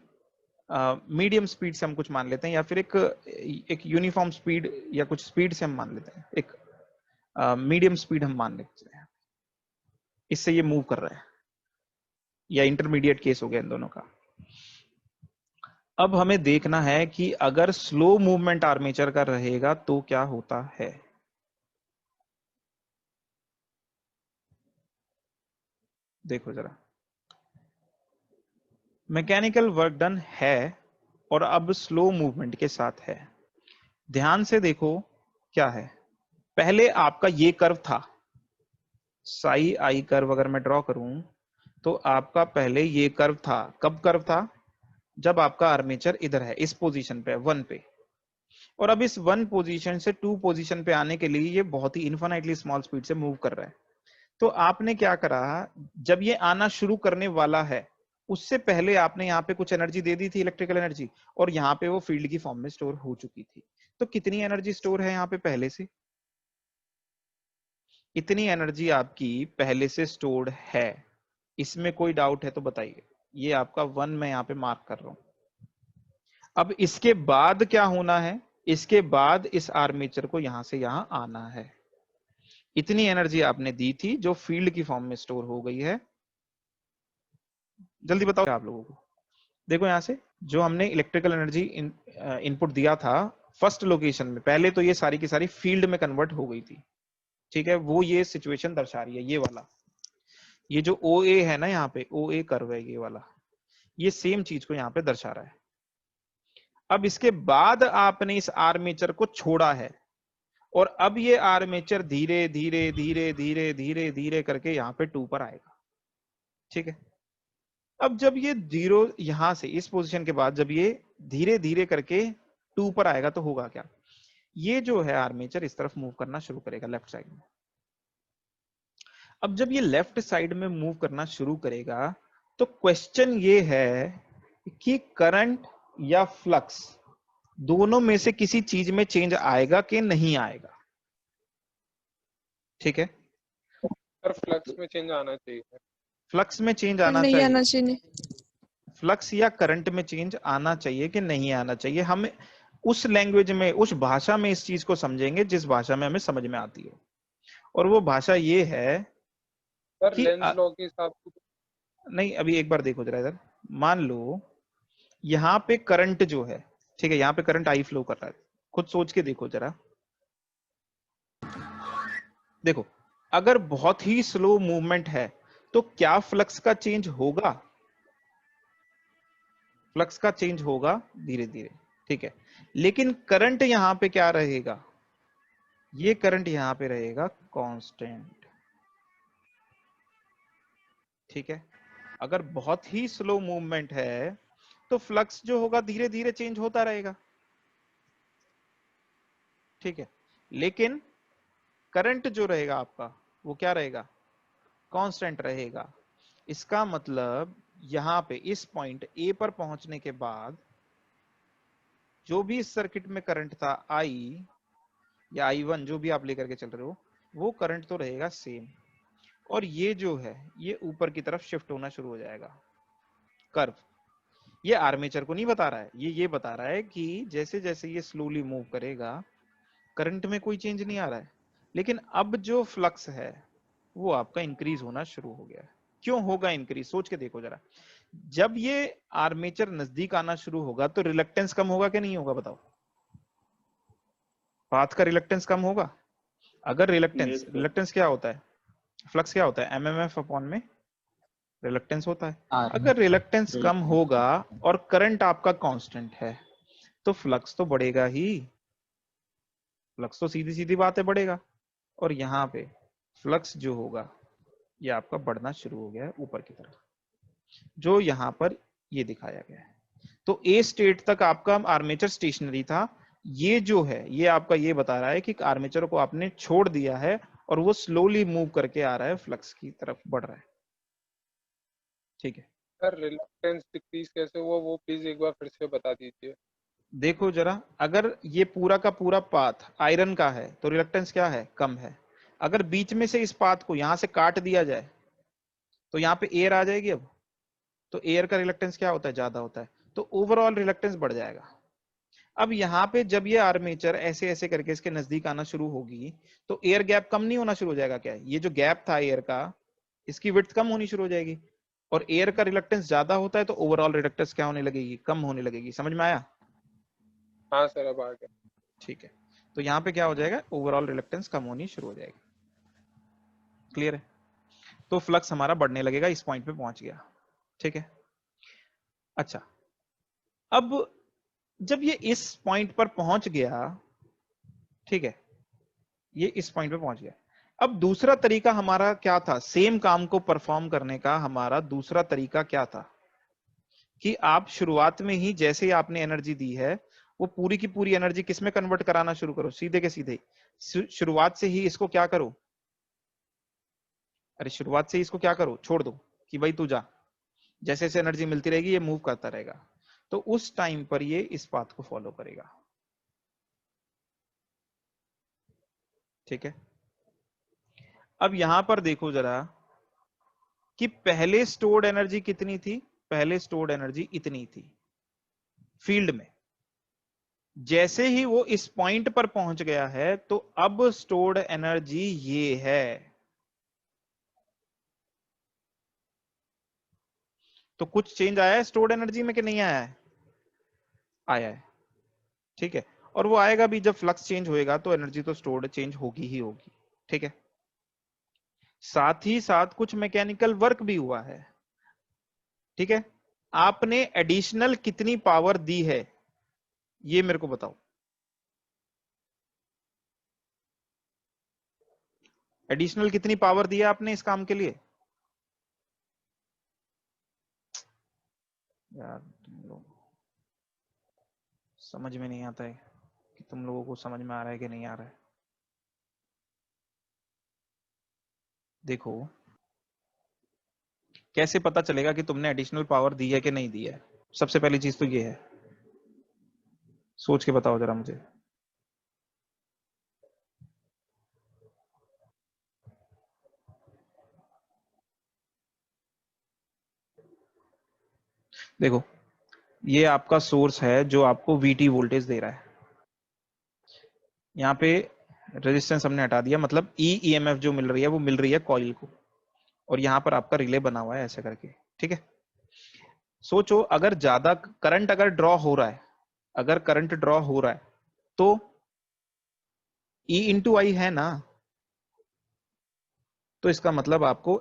मीडियम स्पीड से हम कुछ मान लेते हैं, या फिर एक यूनिफॉर्म स्पीड या कुछ स्पीड से हम मान लेते हैं, एक मीडियम स्पीड हम मान लेते हैं, इससे ये मूव कर रहा है, या इंटरमीडिएट केस हो गया इन दोनों का। अब हमें देखना है कि अगर स्लो मूवमेंट आर्मेचर का रहेगा तो क्या होता है। देखो जरा, मैकेनिकल वर्क डन है और अब स्लो मूवमेंट के साथ है। ध्यान से देखो क्या है, पहले आपका ये कर्व था, साई आई कर्व अगर मैं ड्रॉ करूं तो आपका पहले ये कर्व था। कब कर्व था, जब आपका आर्मेचर इधर है, इस पोजीशन पे, 1 पे, और अब इस 1 पोजीशन से 2 पोजीशन पे आने के लिए ये बहुत ही इन्फिनाइटली स्मॉल स्पीड से मूव कर रहा है। तो आपने क्या करा, जब ये आना शुरू करने वाला है उससे पहले आपने यहाँ पे कुछ एनर्जी दे दी थी, इलेक्ट्रिकल एनर्जी, और यहाँ पे वो फील्ड की फॉर्म में स्टोर हो चुकी थी। तो कितनी एनर्जी स्टोर है यहाँ पे पहले से, इतनी एनर्जी आपकी पहले से स्टोर्ड है, इसमें कोई डाउट है तो बताइए। ये आपका 1 मैं यहाँ पे मार्क कर रहा हूं। अब इसके बाद क्या होना है, इसके बाद इस आर्मेचर को यहां से यहां आना है। इतनी एनर्जी आपने दी थी जो फील्ड की फॉर्म में स्टोर हो गई है। जल्दी बताओ आप लोगों को। देखो यहां से जो हमने इलेक्ट्रिकल एनर्जी इनपुट दिया था फर्स्ट लोकेशन में, पहले तो ये सारी की सारी फील्ड में कन्वर्ट हो गई थी। ठीक है, वो ये सिचुएशन दर्शा रही है, ये वाला, ये जो ओ ए है ना, यहाँ पे ओ ए कर्व है ये वाला, ये सेम चीज को यहाँ पे दर्शा रहा है। अब इसके बाद आपने इस आर्मेचर को छोड़ा है और अब ये आर्मेचर धीरे धीरे धीरे धीरे धीरे धीरे करके यहाँ पे 2 पर आएगा। ठीक है, अब जब ये 0 यहां से इस पोजीशन के बाद जब ये धीरे धीरे करके 2 पर आएगा तो होगा क्या, ये जो है आर्मेचर इस तरफ मूव करना शुरू करेगा लेफ्ट साइड में। अब जब ये लेफ्ट साइड में मूव करना शुरू करेगा तो क्वेश्चन ये है कि करंट या फ्लक्स दोनों में से किसी चीज में चेंज आएगा कि नहीं आएगा। ठीक है, पर फ्लक्स में चेंज आना चाहिए। फ्लक्स में चेंज आना नहीं चाहिए, आना चाहिए। फ्लक्स या करंट में चेंज आना चाहिए कि नहीं आना चाहिए। हम उस लैंग्वेज में, उस भाषा में इस चीज को समझेंगे जिस भाषा में हमें समझ में आती हो, और वो भाषा ये है पर कि लेंस लॉ के हिसाब से नहीं, अभी एक बार देखो जरा इधर, मान लो यहाँ पे करंट जो है, ठीक है, यहाँ पे करंट आई फ्लो कर रहा है, खुद सोच के देखो जरा। देखो, अगर बहुत ही स्लो मूवमेंट है तो क्या फ्लक्स का चेंज होगा, फ्लक्स का चेंज होगा धीरे धीरे। ठीक है, लेकिन करंट यहां पे क्या रहेगा, ये करंट यहां पे रहेगा कांस्टेंट। ठीक है, अगर बहुत ही स्लो मूवमेंट है तो फ्लक्स जो होगा धीरे धीरे चेंज होता रहेगा। ठीक है, लेकिन करंट जो रहेगा आपका वो क्या रहेगा, कांस्टेंट रहेगा। इसका मतलब यहां पे इस पॉइंट ए पर पहुंचने के बाद जो भी इस सर्किट में करंट था आई या I1 जो भी आप लेकर के चल रहे हो, वो करंट तो रहेगा सेम, और ये जो है ये ऊपर की तरफ शिफ्ट होना शुरू हो जाएगा कर्व। ये आर्मेचर को नहीं बता रहा है, ये बता रहा है कि जैसे जैसे ये स्लोली मूव करेगा करंट में कोई चेंज नहीं आ रहा है, लेकिन अब जो फ्लक्स है वो आपका इंक्रीज होना शुरू हो गया है। क्यों होगा इंक्रीज, सोच के देखो जरा। जब ये आर्मेचर नजदीक आना शुरू होगा तो रिलक्टेंस कम होगा कि नहीं होगा, बताओ। पाथ का रिलक्टेंस कम होगा। अगर रिलक्टेंस क्या होता है, फ्लक्स क्या होता है, एमएमएफ अपॉन में रिलक्टेंस होता है। आर अगर रिलक्टेंस कम होगा और करंट आपका कांस्टेंट है तो फ्लक्स तो बढ़ेगा ही, फ्लक्स तो सीधी सीधी बात है बढ़ेगा। और यहाँ पे फ्लक्स जो होगा ये आपका बढ़ना शुरू हो गया है ऊपर की तरफ, जो यहाँ पर ये दिखाया गया है। तो ए स्टेट तक आपका आर्मेचर स्टेशनरी था, ये जो है ये आपका ये बता रहा है कि आर्मेचर को आपने छोड़ दिया है और वो स्लोली मूव करके आ रहा है, फ्लक्स की तरफ बढ़ रहा है। ठीक है सर रिलक्टेंस डिक्रीज कैसे हुआ वो प्लीज एक बार फिर से बता दीजिए। देखो जरा, अगर ये पूरा का पूरा पाथ आयरन का है तो रिलक्टेंस क्या है, कम है। अगर बीच में से इस पाथ को यहां से काट दिया जाए तो यहाँ पे एयर आ जाएगी, अब तो एयर का रिलक्टेंस क्या होता है, ज्यादा होता है, तो ओवरऑल रिलक्टेंस बढ़ जाएगा। अब यहाँ पे जब ये आर्मेचर ऐसे ऐसे करके इसके नजदीक आना शुरू होगी तो एयर गैप कम नहीं होना शुरू हो जाएगा क्या, ये जो गैप था एयर का इसकी विड्थ कम होनी शुरू हो जाएगी। और एयर का रिलक्टेंस ज्यादा होता है तो ओवरऑल रिलक्टेंस क्या होने लगेगी, कम होने लगेगी। समझ में आया? हाँ सर अब आ गया। ठीक है, तो यहाँ पे क्या हो जाएगा, ओवरऑल रिलक्टेंस कम होनी शुरू हो जाएगी। क्लियर है? तो फ्लक्स हमारा बढ़ने लगेगा, इस पॉइंट पे पहुंच गया। ठीक है, अच्छा अब जब ये इस पॉइंट पर पहुंच गया, ठीक है, ये इस पॉइंट पे पहुंच गया, अब दूसरा तरीका हमारा क्या था, सेम काम को परफॉर्म करने का हमारा दूसरा तरीका क्या था कि आप शुरुआत में ही जैसे ही आपने एनर्जी दी है वो पूरी की पूरी एनर्जी किसमें कन्वर्ट कराना शुरू करो, सीधे के सीधे शुरुआत से ही इसको क्या करो, अरे शुरुआत से ही इसको क्या करो, छोड़ दो कि भाई तू जा, जैसे जैसे एनर्जी मिलती रहेगी ये मूव करता रहेगा। तो उस टाइम पर ये इस पाथ को फॉलो करेगा। ठीक है, अब यहां पर देखो जरा कि पहले स्टोर्ड एनर्जी कितनी थी, पहले स्टोर्ड एनर्जी इतनी थी फील्ड में, जैसे ही वो इस पॉइंट पर पहुंच गया है तो अब स्टोर्ड एनर्जी ये है। तो कुछ चेंज आया है स्टोर्ड एनर्जी में कि नहीं आया है, आया है। ठीक है, और वो आएगा भी, जब फ्लक्स चेंज होएगा तो एनर्जी तो स्टोर्ड चेंज होगी ही होगी। ठीक है, साथ ही साथ कुछ मैकेनिकल वर्क भी हुआ है। ठीक है, आपने एडिशनल कितनी पावर दी है ये मेरे को बताओ, एडिशनल कितनी पावर दी है आपने इस काम के लिए? यार तुम लोग समझ में नहीं आता है कि तुम लोगों को समझ में आ रहा है कि नहीं आ रहा है। देखो कैसे पता चलेगा कि तुमने एडिशनल पावर दी है कि नहीं दी है, सबसे पहली चीज तो ये है, सोच के बताओ जरा मुझे। देखो ये आपका सोर्स है जो आपको VT वोल्टेज दे रहा है, यहाँ पे रेजिस्टेंस हमने हटा दिया, मतलब EMF जो मिल रही है वो मिल रही है कॉइल को, और यहाँ पर आपका रिले बना हुआ है ऐसे करके। ठीक है, सोचो अगर ज्यादा करंट अगर ड्रॉ हो रहा है, अगर करंट ड्रॉ हो रहा है तो E इंटू आई है ना, तो इसका मतलब आपको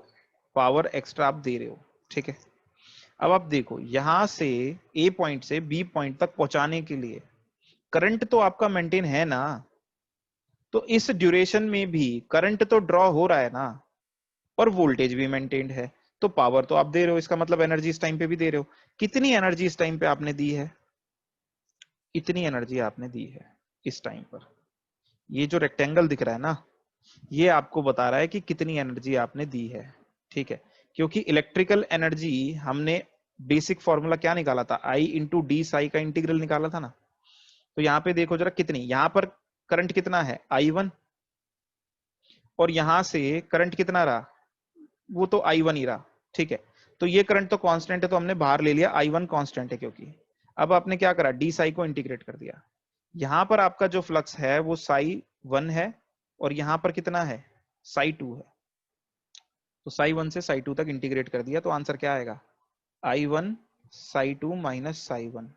पावर एक्स्ट्रा आप दे रहे हो। ठीक है, अब आप देखो यहां से A पॉइंट से B पॉइंट तक पहुंचाने के लिए करंट तो आपका मेंटेन है ना, तो इस ड्यूरेशन में भी करंट तो ड्रॉ हो रहा है ना, और वोल्टेज भी मेंटेन्ड है, तो पावर तो आप दे रहे हो, इसका मतलब एनर्जी इस टाइम पे भी दे रहे हो। कितनी एनर्जी इस टाइम पे आपने दी है, इतनी एनर्जी आपने दी है इस टाइम पर। ये जो रेक्टेंगल दिख रहा है ना, ये आपको बता रहा है कि कितनी एनर्जी आपने दी है। ठीक है, क्योंकि इलेक्ट्रिकल एनर्जी हमने बेसिक फॉर्मूला क्या निकाला था, I इंटू डी साई का इंटीग्रल निकाला था ना। तो यहाँ पे देखो जरा कितनी, यहाँ पर करंट कितना है I1, और यहां से करंट कितना रहा, वो तो I1 ही रहा। ठीक है, तो ये करंट तो कांस्टेंट है तो हमने बाहर ले लिया, I1 कांस्टेंट है क्योंकि। अब आपने क्या करा, डी साई को इंटीग्रेट कर दिया, यहां पर आपका जो फ्लक्स है वो साई 1 है, और यहां पर कितना है, साई 2 है। तो साई 1 से साई 2 तक इंटीग्रेट कर दिया, तो आंसर क्या आएगा, I1 साई 2 माइनस साई 1।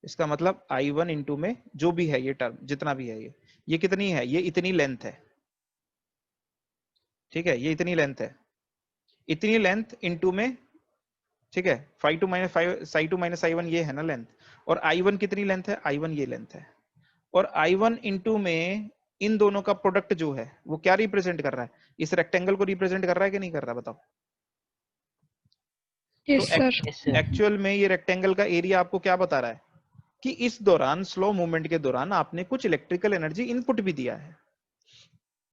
इसका मतलब I1 इंटू में जो भी है ये टर्म जितना भी है ये कितनी है, ये इतनी लेंथ है। ठीक है, ये इतनी लेंथ है, इतनी लेंथ इनटू में, ठीक है, phi two minus five psi two minus I1 ये है ना लेंथ, और I1 कितनी लेंथ है, I1 ये लेंथ है, और I1 इनटू में इन दोनों का प्रोडक्ट जो है वो क्या रिप्रेजेंट कर रहा है, इस रेक्टेंगल को रिप्रेजेंट कर रहा है कि नहीं कर रहा, बताओ। यस तो सर। Yes sir. एक्चुअल में ये रेक्टेंगल का एरिया आपको क्या बता रहा है कि इस दौरान, स्लो मूवमेंट के दौरान आपने कुछ इलेक्ट्रिकल एनर्जी इनपुट भी दिया है।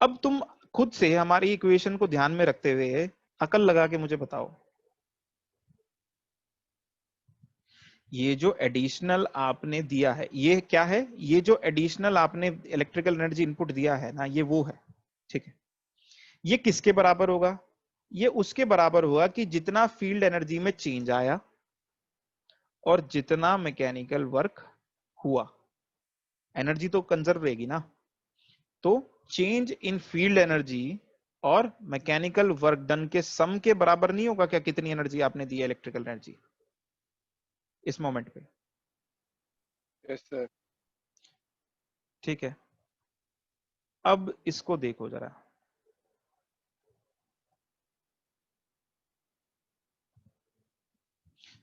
अब तुम खुद से हमारी इक्वेशन को ध्यान में रखते हुए अकल लगा के मुझे बताओ, ये जो एडिशनल आपने दिया है ये क्या है, ये जो एडिशनल आपने इलेक्ट्रिकल एनर्जी इनपुट दिया है ना, ये वो है, ठीक है। ये किसके बराबर होगा, ये उसके बराबर होगा कि जितना फील्ड एनर्जी में चेंज आया और जितना मैकेनिकल वर्क हुआ, एनर्जी तो कंजर्व रहेगी ना, तो चेंज इन फील्ड एनर्जी और मैकेनिकल वर्क डन के सम के बराबर नहीं होगा क्या, कितनी एनर्जी आपने दी है इलेक्ट्रिकल एनर्जी इस मोमेंट पे, यस सर। ठीक है। अब इसको देखो जरा,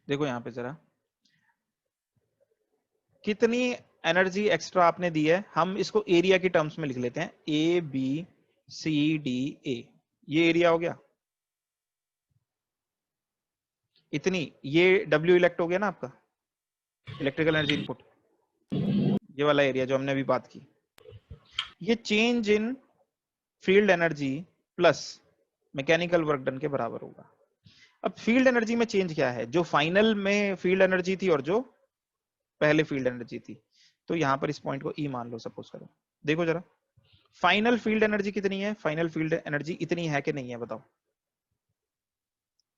देखो यहां पे जरा कितनी एनर्जी एक्स्ट्रा आपने दी है, हम इसको एरिया की टर्म्स में लिख लेते हैं, ABCDA, ये एरिया हो गया, इतनी, ये W इलेक्ट हो गया ना आपका इलेक्ट्रिकल एनर्जी इनपुट, ये वाला एरिया जो हमने अभी बात की, ये change in field energy plus mechanical work done के बराबर होगा। अब फील्ड एनर्जी में चेंज क्या है, जो फाइनल में फील्ड एनर्जी थी और जो पहले फील्ड एनर्जी थी, तो यहां पर इस पॉइंट को E मान लो, सपोज करो, देखो जरा फाइनल फील्ड एनर्जी कितनी है, फाइनल फील्ड एनर्जी इतनी है कि नहीं है, बताओ।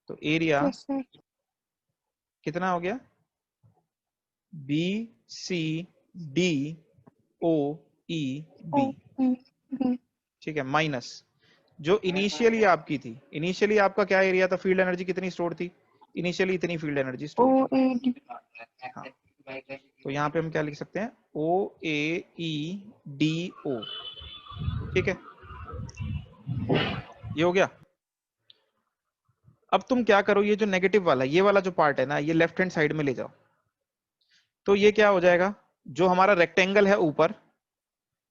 तो एरिया यस सर। कितना हो गया, BCDOEB, ठीक है, माइनस जो इनिशियली आपकी थी, इनिशियली आपका क्या एरिया था, फील्ड एनर्जी कितनी स्टोर थी, इनिशियली इतनी फील्ड एनर्जी स्टोर थी। हाँ, तो यहाँ पे हम क्या लिख सकते हैं, OAEDO, ठीक है, ये हो गया। अब तुम क्या करो, ये जो नेगेटिव वाला, ये वाला जो पार्ट है ना, ये लेफ्ट हैंड साइड में ले जाओ, तो ये क्या हो जाएगा, जो हमारा रेक्टेंगल है ऊपर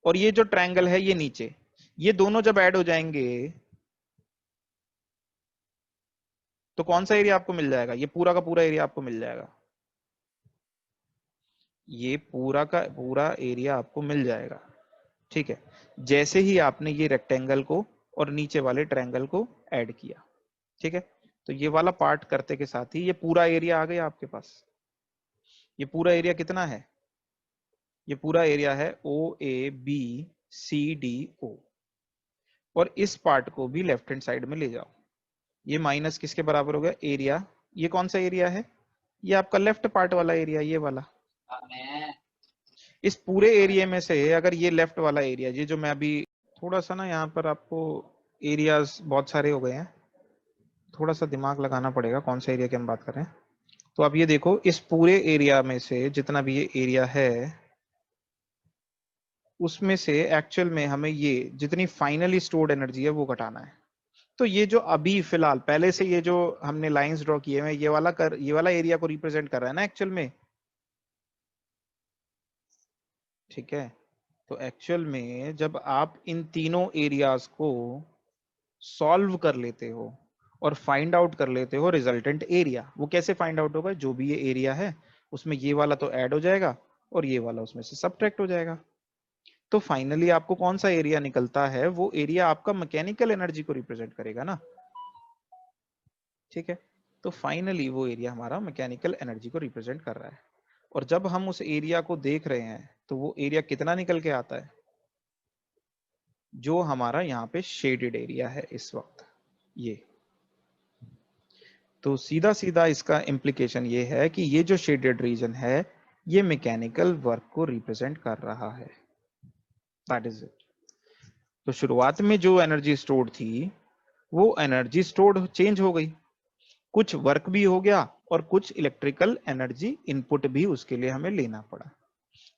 और ये जो ट्रायंगल है ये नीचे, ये दोनों जब ऐड हो जाएंगे तो कौन सा एरिया आपको मिल जाएगा, ये पूरा का पूरा एरिया आपको मिल जाएगा, ये पूरा का पूरा एरिया आपको मिल जाएगा, ठीक है, जैसे ही आपने ये रेक्टेंगल को और नीचे वाले ट्रायंगल को ऐड किया, ठीक है। तो ये वाला पार्ट करते के साथ ही ये पूरा एरिया आ गया आपके पास। ये पूरा एरिया कितना है, ये पूरा एरिया है OABCDO, और इस पार्ट को भी लेफ्ट हैंड साइड में ले जाओ, ये माइनस किसके बराबर हो गया, एरिया, ये कौन सा एरिया है, ये आपका लेफ्ट पार्ट वाला एरिया, ये वाला। इस पूरे एरिया में से अगर ये लेफ्ट वाला एरिया, ये जो मैं अभी थोड़ा सा ना, यहाँ पर आपको एरियाज बहुत सारे हो गए हैं, थोड़ा सा दिमाग लगाना पड़ेगा कौन सा एरिया की हम बात कर रहे हैं। तो आप ये देखो, इस पूरे एरिया में से जितना भी ये एरिया है उसमें से एक्चुअल में हमें ये जितनी फाइनली स्टोर्ड एनर्जी है वो घटाना है। तो ये जो अभी फिलहाल पहले से ये जो हमने लाइंस ड्रॉ किए हैं, ये वाला एरिया को रिप्रेजेंट कर रहा है ना एक्चुअल में, ठीक है। तो एक्चुअल में जब आप इन तीनों एरियाज को सॉल्व कर लेते हो और फाइंड आउट कर लेते हो रिजल्टेंट एरिया, वो कैसे फाइंड आउट होगा, जो भी ये एरिया है उसमें ये वाला तो ऐड हो जाएगा और ये वाला उसमें से सबट्रैक्ट हो जाएगा। तो फाइनली आपको कौन सा एरिया निकलता है, वो एरिया आपका मैकेनिकल एनर्जी को रिप्रेजेंट करेगा ना, ठीक है। तो फाइनली वो एरिया हमारा मैकेनिकल एनर्जी को रिप्रेजेंट कर रहा है, और जब हम उस एरिया को देख रहे हैं तो वो एरिया कितना निकल के आता है, जो हमारा यहाँ पे शेडेड एरिया है इस वक्त, ये। तो सीधा सीधा इसका इम्प्लीकेशन ये है कि ये जो शेडेड रीजन है ये मैकेनिकल वर्क को रिप्रेजेंट कर रहा है, दैट इज इट। तो शुरुआत में जो एनर्जी स्टोर्ड थी वो एनर्जी स्टोर्ड चेंज हो गई, कुछ वर्क भी हो गया और कुछ इलेक्ट्रिकल एनर्जी इनपुट भी उसके लिए हमें लेना पड़ा।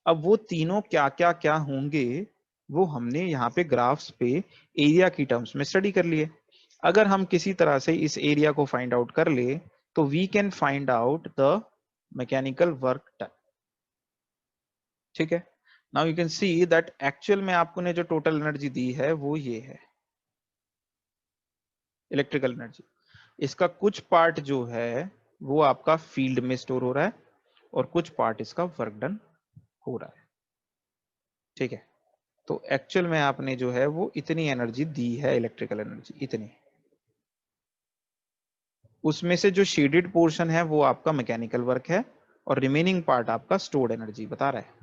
अब वो तीनों क्या क्या क्या होंगे वो हमने यहाँ पे ग्राफ्स पे एरिया की टर्म्स में स्टडी कर लिए। अगर हम किसी तरह से इस एरिया को फाइंड आउट कर ले तो we can find out the mechanical work done. ठीक है, now you can see that actual में आपको ने जो टोटल एनर्जी दी है वो ये है इलेक्ट्रिकल एनर्जी। इसका कुछ पार्ट जो है वो आपका फील्ड में स्टोर हो रहा है और कुछ पार्ट इसका वर्क डन हो रहा है। ठीक है, तो एक्चुअल में आपने जो है वो इतनी एनर्जी दी है, इलेक्ट्रिकल एनर्जी इतनी। उसमें से जो शेडेड पोर्शन है वो आपका मैकेनिकल वर्क है और रिमेनिंग पार्ट आपका स्टोर्ड एनर्जी बता रहा है।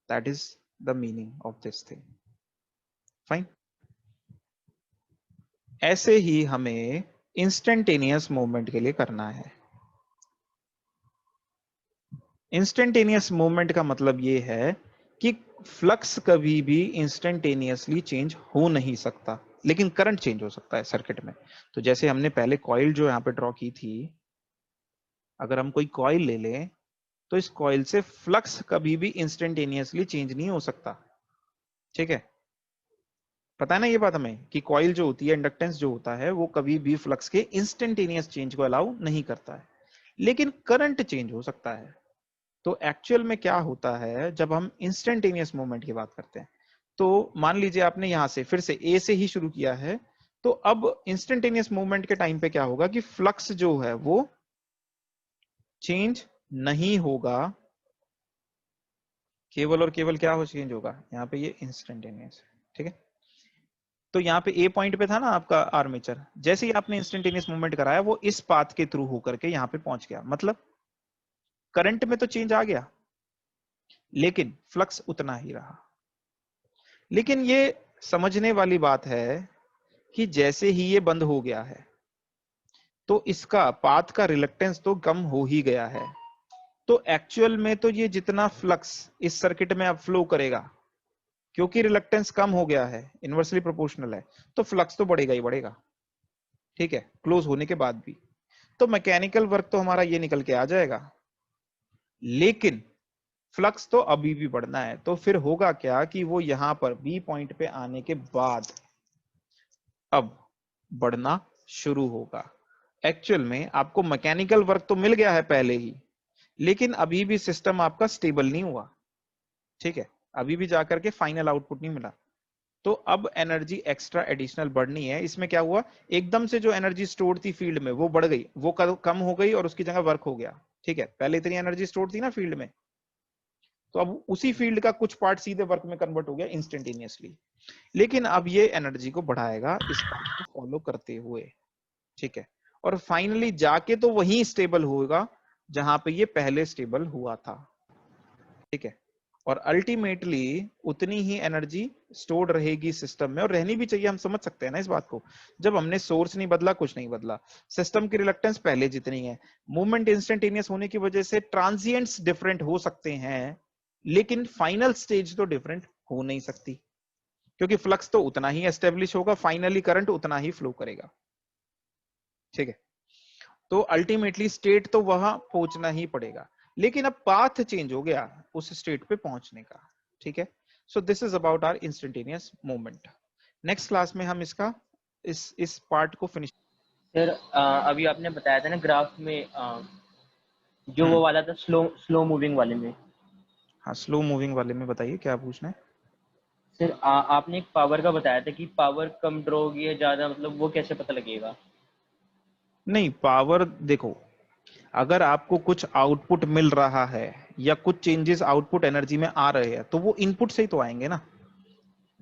That is the meaning of this thing. Fine. ऐसे ही हमें इंस्टेंटेनियस मूवमेंट के लिए करना है। इंस्टेंटेनियस मूवमेंट का मतलब ये है कि फ्लक्स कभी भी इंस्टेंटेनियसली चेंज हो नहीं सकता, लेकिन करंट चेंज हो सकता है सर्किट में। तो जैसे हमने पहले कॉइल जो यहाँ पे ड्रॉ की थी, अगर हम कोई कॉइल ले लें तो इस कॉइल से फ्लक्स कभी भी इंस्टेंटेनियसली चेंज नहीं हो सकता। ठीक है, पता है ना ये बात हमें कि कॉइल जो होती है, इंडक्टेंस जो होता है, वो कभी भी फ्लक्स के इंस्टेंटेनियस चेंज को अलाउ नहीं करता है, लेकिन करंट चेंज हो सकता है। तो एक्चुअल में क्या होता है जब हम इंस्टेंटेनियस मूवमेंट की बात करते हैं, तो मान लीजिए आपने यहां से फिर से ए से ही शुरू किया है, तो अब इंस्टेंटेनियस मूवमेंट के टाइम पे क्या होगा कि फ्लक्स जो है वो चेंज नहीं होगा, केवल और केवल क्या हो चेंज होगा, यहाँ पे ये इंस्टेंटेनियस। ठीक है, तो यहाँ पे ए पॉइंट पे था ना आपका आर्मेचर, जैसे ही आपने इंस्टेंटेनियस मूवमेंट कराया वो इस पाथ के थ्रू होकर के यहाँ पे पहुंच गया, मतलब करंट में तो चेंज आ गया लेकिन फ्लक्स उतना ही रहा। लेकिन ये समझने वाली बात है कि जैसे ही ये बंद हो गया है तो इसका पाथ का रिलक्टेंस तो कम हो ही गया है। तो एक्चुअल में तो ये जितना फ्लक्स इस सर्किट में अब फ्लो करेगा, क्योंकि रिलक्टेंस कम हो गया है, इनवर्सली प्रोपोर्शनल है, तो फ्लक्स तो बढ़ेगा ही बढ़ेगा। ठीक है, क्लोज होने के बाद भी तो मैकेनिकल वर्क तो हमारा ये निकल के आ जाएगा, लेकिन फ्लक्स तो अभी भी बढ़ना है। तो फिर होगा क्या कि वो यहां पर बी पॉइंट पे आने के बाद अब बढ़ना शुरू होगा। एक्चुअल में आपको मैकेनिकल वर्क तो मिल गया है पहले ही, लेकिन अभी भी सिस्टम आपका स्टेबल नहीं हुआ। ठीक है, अभी भी जाकर के फाइनल आउटपुट नहीं मिला। तो अब एनर्जी एक्स्ट्रा एडिशनल बढ़नी है। इसमें क्या हुआ, एकदम से जो एनर्जी स्टोर थी फील्ड में वो बढ़ गई, वो कम हो गई और उसकी जगह वर्क हो गया। ठीक है, पहले इतनी एनर्जी स्टोर थी ना फील्ड में, तो अब उसी फील्ड का कुछ पार्ट सीधे वर्क में कन्वर्ट हो गया इंस्टेंटेनियसली। लेकिन अब ये एनर्जी को बढ़ाएगा इस पार्ट को फॉलो करते हुए। ठीक है, और फाइनली जाके तो वही स्टेबल होगा जहां पे ये पहले स्टेबल हुआ था। ठीक है, और अल्टीमेटली उतनी ही एनर्जी स्टोर्ड रहेगी सिस्टम में, और रहनी भी चाहिए। हम समझ सकते हैं ना इस बात को, जब हमने सोर्स नहीं बदला, कुछ नहीं बदला, सिस्टम की रिलक्टेंस पहले जितनी है, मूवमेंट इंस्टेंटेनियस होने की वजह से ट्रांजिएंट्स डिफरेंट हो सकते हैं, लेकिन फाइनल स्टेज तो डिफरेंट हो नहीं सकती, क्योंकि फ्लक्स तो उतना ही एस्टेब्लिश होगा, फाइनली करंट उतना ही फ्लो करेगा। ठीक है, तो अल्टीमेटली स्टेट तो वहां पहुंचना ही पड़ेगा, लेकिन अब पाथ चेंज हो गया उस स्टेट पे पहुंचने का। ठीक है, so this is about our instantaneous movement. Next class में हम इसका इस पार्ट को फिनिश। सर अभी आपने बताया था ना ग्राफ में जो वो वाला था स्लो मूविंग वाले में। हाँ, स्लो मूविंग वाले में बताइए क्या पूछना है। सर आपने एक पावर का बताया था कि पावर कम ड्रॉ होगी या ज्यादा, मतलब वो कैसे पता लगेगा? नहीं, पावर देखो, अगर आपको कुछ आउटपुट मिल रहा है या कुछ चेंजेस आउटपुट एनर्जी में आ रहे हैं तो वो इनपुट से ही तो आएंगे ना,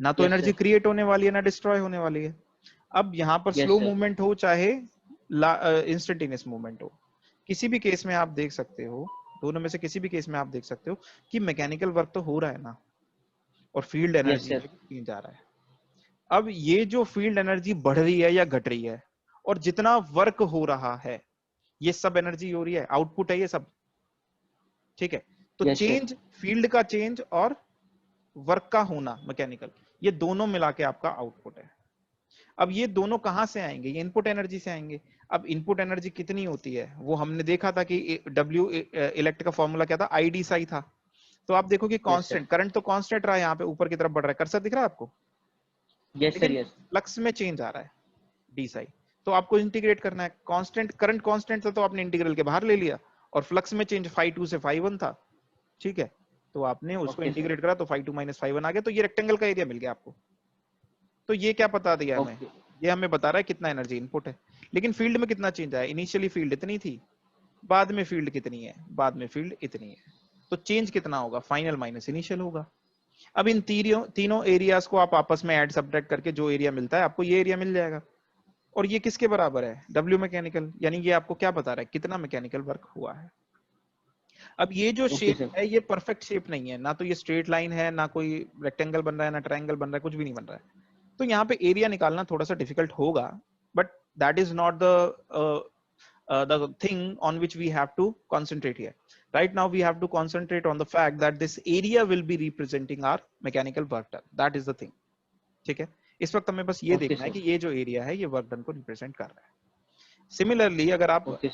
ना तो Yes, एनर्जी sir. क्रिएट होने वाली है ना डिस्ट्रॉय होने वाली है। अब यहाँ पर Yes, स्लो sir. मूवमेंट हो चाहे इंस्टेंटेनियस मूवमेंट हो, किसी भी केस में आप देख सकते हो, दोनों में से किसी भी केस में आप देख सकते हो कि मैकेनिकल वर्क तो हो रहा है ना, और फील्ड Yes, एनर्जी sir. में भी चेंज आ रहा है। अब ये जो फील्ड एनर्जी बढ़ रही है या घट रही है, और जितना वर्क हो रहा है, ये सब एनर्जी हो रही है, आउटपुट है ये सब। ठीक है, तो Yes, sir. चेंज, फील्ड का चेंज और वर्क का होना मैकेनिकल, ये दोनों मिला के आपका आउटपुट है। अब ये दोनों कहां से आएंगे, ये इनपुट एनर्जी से आएंगे। अब इनपुट एनर्जी कितनी होती है वो हमने देखा था कि W इलेक्ट का फॉर्मूला क्या था, ID साई था। तो आप देखो कि sir. कांस्टेंट करंट तो कांस्टेंट रहा है, यहाँ पे ऊपर की तरफ बढ़ रहा है, कर्सर दिख रहा है आपको, यस सर, लेकिन यस। फ्लक्स में चेंज आ रहा है डी साई। तो आपको इंटीग्रेट करना है, कांस्टेंट करंट कांस्टेंट था तो आपने इंटीग्रल के बाहर ले लिया, और फ्लक्स में चेंज फाई 2 से फाई 1 था, ठीक है, तो आपने उसको Okay, इंटीग्रेट करा तो फाई 2 माइनस फाई 1 आ गया, तो ये रेक्टेंगल का एरिया मिल गया आपको। तो ये क्या बता दिया हमें, Okay. ये हमें बता रहा है कितना एनर्जी इनपुट है, लेकिन फील्ड में कितना चेंज आया, इनिशियली फील्ड इतनी थी, बाद में फील्ड कितनी है, बाद में फील्ड इतनी है, तो चेंज कितना होगा, फाइनल माइनस इनिशियल होगा। अब इन तीनों एरियाज को आप आपस में ऐड सब्ट्रैक्ट करके जो एरिया मिलता है आपको ये एरिया मिल जाएगा, और ये किसके बराबर है, W मैकेनिकल, यानी ये आपको क्या बता रहा है कितना मैकेनिकल वर्क हुआ है। अब ये जो Okay, शेप sir. है ये परफेक्ट शेप नहीं है, ना तो ये स्ट्रेट लाइन है, ना कोई रेक्टेंगल बन रहा है, ना ट्रायंगल बन रहा है, कुछ भी नहीं बन रहा है, तो यहाँ पे एरिया निकालना थोड़ा सा डिफिकल्ट होगा, but that is not the thing on which we have to concentrate here. Right now we have to concentrate on the fact that this area will be representing our mechanical work done. That is the thing. ठीक है, इस वक्त हमें बस ये Okay, देखना है sir. कि ये जो एरिया है ये वर्क डन को रिप्रेजेंट कर रहा है। सिमिलरली अगर आप Okay,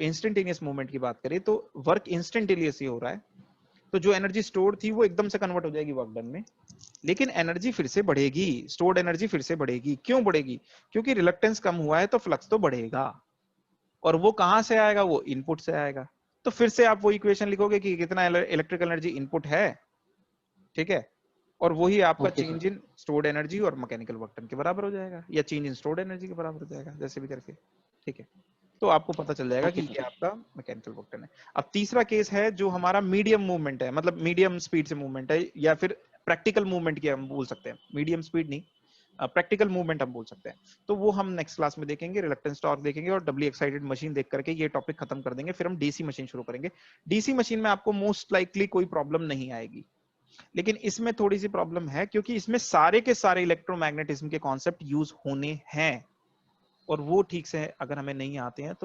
इंस्टेंटेनियस मूवमेंट की बात करें तो वर्क इंस्टेंटेनियसली हो रहा है, तो जो एनर्जी स्टोर थी वो एकदम से कन्वर्ट हो जाएगी वर्क डन में, लेकिन एनर्जी फिर से बढ़ेगी, स्टोर्ड एनर्जी फिर से बढ़ेगी। क्यों बढ़ेगी, क्योंकि रिलक्टेंस कम हुआ है तो फ्लक्स तो बढ़ेगा, और वो कहां से आएगा, वो इनपुट से आएगा। तो फिर से आप वो इक्वेशन लिखोगे कि कितना इलेक्ट्रिकल एनर्जी इनपुट है, ठीक है, और वही आपका Okay, change in stored energy और मैकेनिकल वर्क डन के बराबर हो जाएगा, या चेंज इन स्टोर्ड एनर्जी के बराबर हो जाएगा, जैसे भी करके, ठीक है। तो आपको पता चल जाएगा कि Okay, ये आपका मैकेनिकल वर्क डन है। अब तीसरा केस है जो हमारा मीडियम मूवमेंट है, मतलब मीडियम स्पीड से मूवमेंट है, या फिर प्रैक्टिकल मूवमेंट की हम बोल सकते हैं, मीडियम स्पीड नहीं, प्रैक्टिकल मूवमेंट हम बोल सकते हैं। तो वो हम नेक्स्ट क्लास में देखेंगे, रिलक्टेंस टॉर्क देखेंगे और डब्ल्यू एक्साइटेड मशीन देख करके ये टॉपिक खत्म कर देंगे, फिर हम डीसी मशीन शुरू करेंगे। डीसी मशीन में आपको मोस्ट लाइकली कोई प्रॉब्लम नहीं आएगी, लेकिन इसमें थोड़ी सी प्रॉब्लम है, क्योंकि इसमें सारे के सारे इलेक्ट्रोमैग्नेटिज्म के कॉन्सेप्ट यूज होने हैं, और वो ठीक से अगर हमें नहीं आते हैं तो